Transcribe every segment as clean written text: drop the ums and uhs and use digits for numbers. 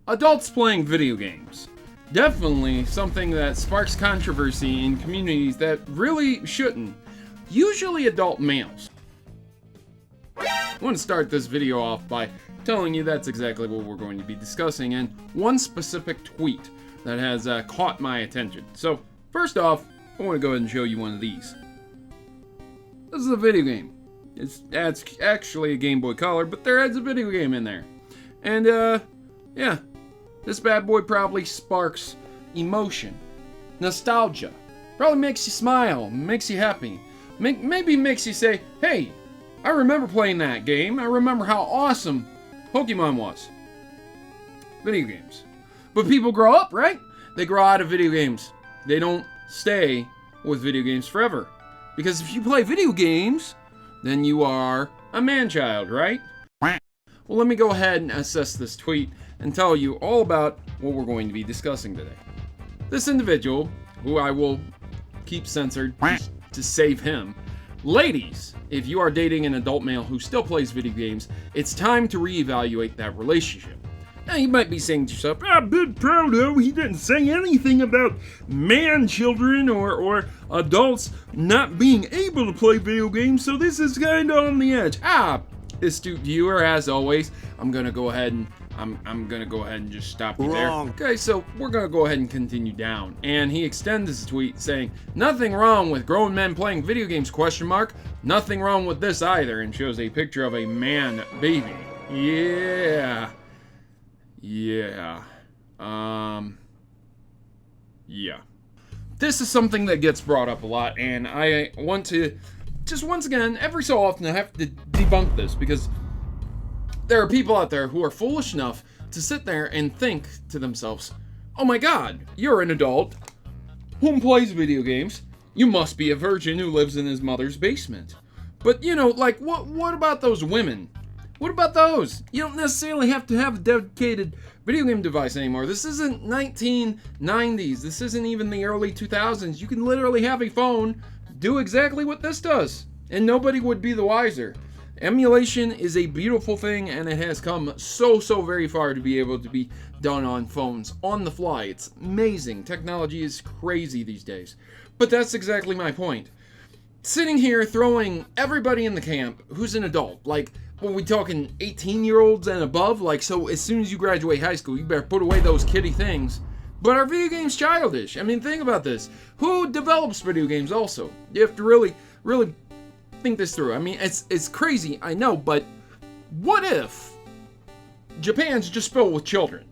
Adults playing video games. Definitely something that sparks controversy in communities that really shouldn't. Usually adult males. I want to start this video off by telling you that's exactly what we're going to be discussing and one specific tweet that has caught my attention. So, first off, I want to go ahead and show you one of these. This is a video game. It's actually a Game Boy Color, but there is a video game in there. And, yeah. This bad boy probably sparks emotion, nostalgia. Probably makes you smile, makes you happy. Maybe makes you say, hey, I remember playing that game. I remember how awesome Pokemon was. Video games. But people grow up, right? They grow out of video games. They don't stay with video games forever. Because if you play video games, then you are a man-child, right? Well, let me go ahead and assess this tweet and tell you all about what we're going to be discussing today. This individual, who I will keep censored to save him. Ladies, if you are dating an adult male who still plays video games, it's time to reevaluate that relationship. Now, you might be saying to yourself, Big Proto, he didn't say anything about man-children or adults not being able to play video games, so this is kind of on the edge. Astute viewer, as always, I'm gonna go ahead and just stop you there. Okay, so we're gonna go ahead and continue down. And he extends his tweet saying, nothing wrong with grown men playing video games, ? Nothing wrong with this either, and shows a picture of a man baby. Yeah. This is something that gets brought up a lot, and I want to just once again, every so often I have to debunk this, because there are people out there who are foolish enough to sit there and think to themselves, oh my god, you're an adult who plays video games. You must be a virgin who lives in his mother's basement. But, you know, like, what about those women? What about those? You don't necessarily have to have a dedicated video game device anymore. This isn't 1990s. This isn't even the early 2000s. You can literally have a phone do exactly what this does, and nobody would be the wiser. Emulation is a beautiful thing, and it has come so very far to be able to be done on phones on the fly. It's amazing. Technology is crazy these days. But that's exactly my point. Sitting here throwing everybody in the camp who's an adult, like, what are we talking, 18-year-olds and above? Like, so as soon as you graduate high school, you better put away those kiddie things. But are video games childish? I mean, think about this. Who develops video games also? You have to really think this through. I mean, it's crazy, I know, but what if Japan's just filled with children?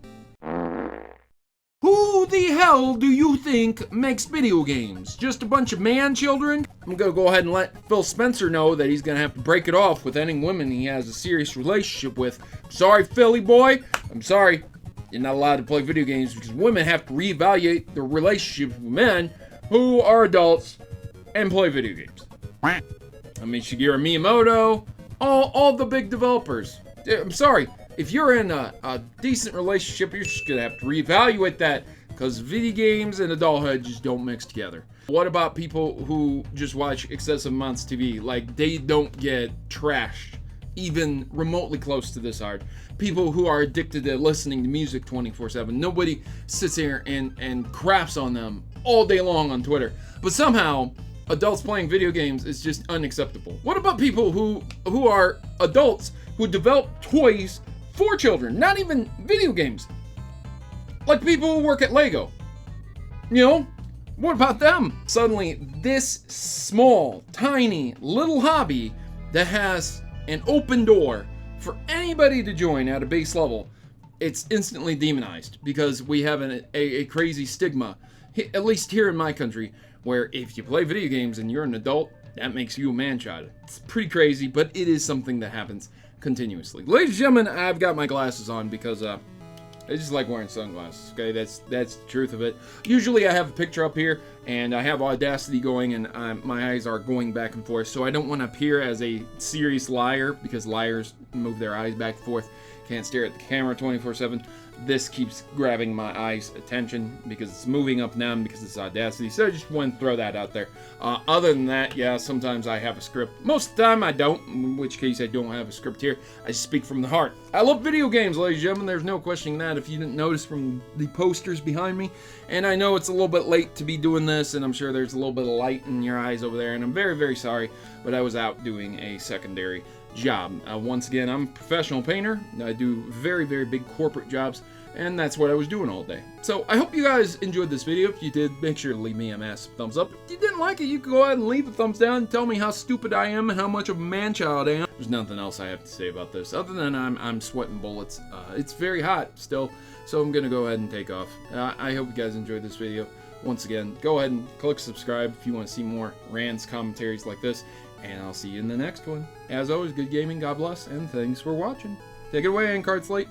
Who the hell do you think makes video games? Just a bunch of man-children? I'm gonna go ahead and let Phil Spencer know that he's gonna have to break it off with any women he has a serious relationship with. Sorry, Philly boy. I'm sorry. You're not allowed to play video games because women have to reevaluate their relationship with men who are adults and play video games. I mean, Shigeru Miyamoto, all the big developers. I'm sorry, if you're in a decent relationship, you're just gonna have to reevaluate that, because video games and adulthood just don't mix together. What about people who just watch excessive amounts of TV? Like, they don't get trashed even remotely close to this hard. People who are addicted to listening to music 24/7. Nobody sits here and craps on them all day long on Twitter. But somehow, adults playing video games is just unacceptable. What about people who are adults who develop toys for children? Not even video games. Like people who work at Lego. You know? What about them? Suddenly, this small, tiny, little hobby that has an open door for anybody to join at a base level, it's instantly demonized because we have a crazy stigma, at least here in my country, where if you play video games and you're an adult, that makes you a man-child. It's pretty crazy, but it is something that happens continuously. Ladies and gentlemen, I've got my glasses on because I just like wearing sunglasses, okay? That's the truth of it. Usually I have a picture up here, and I have Audacity going, and my eyes are going back and forth, so I don't want to appear as a serious liar, because liars move their eyes back and forth. Can't stare at the camera 24/7. This keeps grabbing my eyes' attention because it's moving up and down because it's Audacity. So I just want to throw that out there. Other than that, yeah, sometimes I have a script. Most of the time I don't, in which case I don't have a script here. I speak from the heart. I love video games, ladies and gentlemen. There's no questioning that if you didn't notice from the posters behind me. And I know it's a little bit late to be doing this, and I'm sure there's a little bit of light in your eyes over there, and I'm very, very sorry, but I was out doing a secondary job. Once again, I'm a professional painter. I do very, very big corporate jobs, and that's what I was doing all day. So I hope you guys enjoyed this video. If you did, make sure to leave me a massive thumbs up. If you didn't like it, you can go ahead and leave a thumbs down and tell me how stupid I am and how much of a man-child I am. There's nothing else I have to say about this other than I'm sweating bullets. It's very hot still, so I'm gonna go ahead and take off. I hope you guys enjoyed this video. Once again, go ahead and click subscribe if you want to see more rants, commentaries like this, and I'll see you in the next one. As always, good gaming, God bless, and thanks for watching. Take it away, Card Slate.